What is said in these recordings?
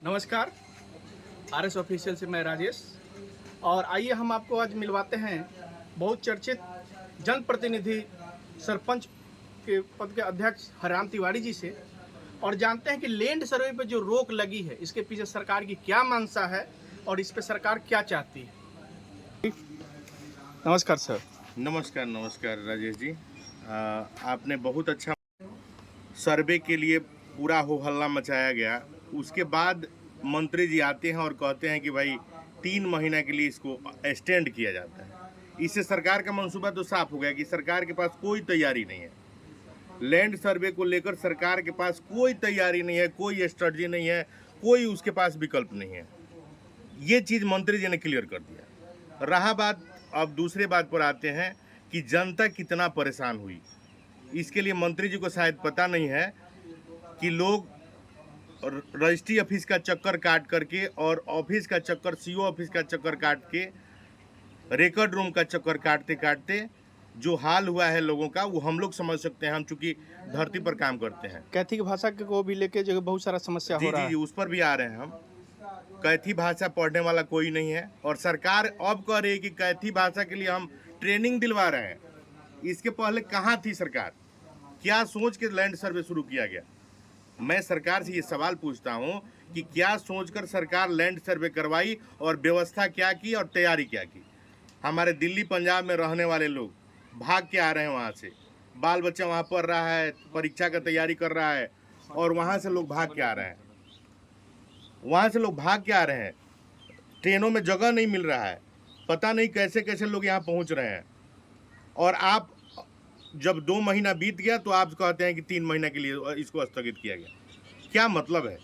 नमस्कार। RS official से मैं राजेश। और आइए हम आपको आज मिलवाते हैं बहुत चर्चित जनप्रतिनिधि सरपंच के पद के अध्यक्ष हरिराम तिवारी जी से, और जानते हैं कि लैंड सर्वे पर जो रोक लगी है इसके पीछे सरकार की क्या मंशा है और इस पर सरकार क्या चाहती है। नमस्कार सर। नमस्कार राजेश जी। आपने बहुत अच्छा सर्वे के लिए पूरा हो हल्ला मचाया गया। उसके बाद मंत्री जी आते हैं और कहते हैं कि भाई 3 महीना के लिए इसको एक्सटेंड किया जाता है। इससे सरकार का मंसूबा तो साफ हो गया कि सरकार के पास कोई तैयारी नहीं है। लैंड सर्वे को लेकर सरकार के पास कोई तैयारी नहीं है, कोई स्ट्रेटजी नहीं है, कोई उसके पास विकल्प नहीं है। ये चीज़ मंत्री जी ने क्लियर कर दिया। रहा बात, अब दूसरे बात पर आते हैं कि जनता कितना परेशान हुई। इसके लिए मंत्री जी को शायद पता नहीं है कि लोग रजिस्ट्री ऑफिस का चक्कर काट करके और ऑफिस का चक्कर, सीओ ऑफिस का चक्कर काट के, रिकॉर्ड रूम का चक्कर काटते काटते जो हाल हुआ है लोगों का, वो हम लोग समझ सकते हैं। हम चूंकि धरती पर काम करते हैं। कैथी की भाषा को भी लेके जो बहुत सारा समस्या हो रहा है। जी, उस पर भी आ रहे हैं हम। कैथी भाषा पढ़ने वाला कोई नहीं है और सरकार अब कह रही है कि कैथी भाषा के लिए हम ट्रेनिंग दिलवा रहे हैं। इसके पहले कहाँ थी सरकार? क्या सोच के लैंड सर्वे शुरू किया गया? मैं सरकार से ये सवाल पूछता हूँ कि क्या सोचकर सरकार लैंड सर्वे करवाई और व्यवस्था क्या की और तैयारी क्या की? हमारे दिल्ली पंजाब में रहने वाले लोग भाग के आ रहे हैं वहाँ से। बाल बच्चा वहाँ पढ़ रहा है, परीक्षा का तैयारी कर रहा है और वहाँ से लोग भाग के आ रहे हैं। ट्रेनों में जगह नहीं मिल रहा है। पता नहीं कैसे कैसे लोग यहाँ पहुँच रहे हैं। और आप जब 2 महीना बीत गया तो आप कहते हैं कि 3 महीना के लिए इसको स्थगित किया गया। क्या मतलब है?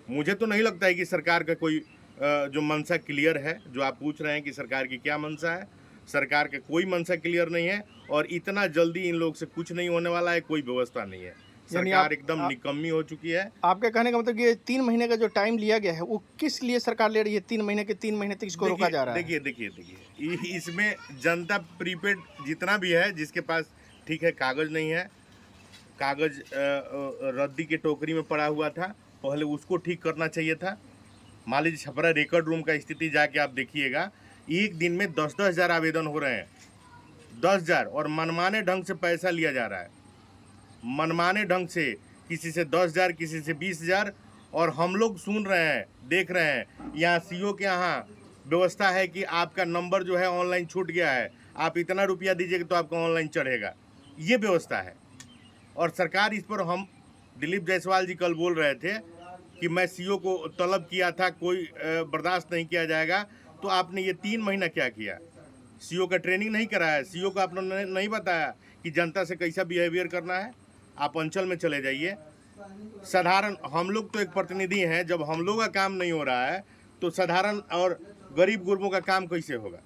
मुझे तो नहीं लगता है कि सरकार का कोई जो मंशा क्लियर है। जो आप पूछ रहे हैं कि सरकार की क्या मंशा है, सरकार का कोई मंशा क्लियर नहीं है और इतना जल्दी इन लोग से कुछ नहीं होने वाला है। कोई व्यवस्था नहीं है। सरकार एकदम निकम्मी हो चुकी है। आपके कहने का मतलब कि 3 महीने का जो टाइम लिया गया है वो किस लिए सरकार ले रही है? 3 महीने तक इसको रोका जा रहा है। देखिए, इसमें जनता प्रीपेड जितना भी है, जिसके पास ठीक है कागज़ नहीं है, कागज़ रद्दी के टोकरी में पड़ा हुआ था, पहले उसको ठीक करना चाहिए था। मान लीजिए छपरा रिकॉर्ड रूम का स्थिति जाके आप देखिएगा, एक दिन में 10-10 हज़ार आवेदन हो रहे हैं। 10,000 और मनमाने ढंग से पैसा लिया जा रहा है। मनमाने ढंग से किसी से 10,000, किसी से 20,000। और हम लोग सुन रहे हैं, देख रहे हैं, यहाँ सीओ के यहाँ व्यवस्था है कि आपका नंबर जो है ऑनलाइन छूट गया है, आप इतना रुपया दीजिएगा तो आपका ऑनलाइन चढ़ेगा। ये व्यवस्था है। और सरकार इस पर, हम दिलीप जायसवाल जी कल बोल रहे थे कि मैं सीओ को तलब किया था, कोई बर्दाश्त नहीं किया जाएगा। तो आपने ये 3 महीना क्या किया? सीओ का ट्रेनिंग नहीं कराया, सीओ को आपने नहीं बताया कि जनता से कैसा बिहेवियर करना है। आप अंचल में चले जाइए। साधारण हम लोग तो एक प्रतिनिधि हैं, जब हम लोग का काम नहीं हो रहा है तो साधारण और गरीब गुरबों का काम कैसे होगा?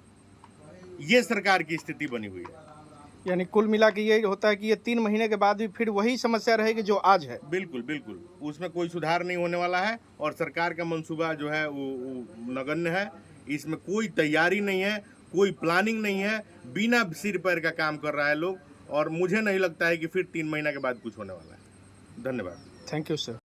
ये सरकार की स्थिति बनी हुई है। यानी कुल मिला के ये होता है कि ये 3 महीने के बाद भी फिर वही समस्या रहेगी जो आज है। बिल्कुल, उसमें कोई सुधार नहीं होने वाला है और सरकार का मंसूबा जो है वो नगण्य है। इसमें कोई तैयारी नहीं है, कोई प्लानिंग नहीं है, बिना सिर पैर का काम कर रहा है लोग। और मुझे नहीं लगता है कि फिर 3 महीना के बाद कुछ होने वाला है। धन्यवाद। Thank you sir.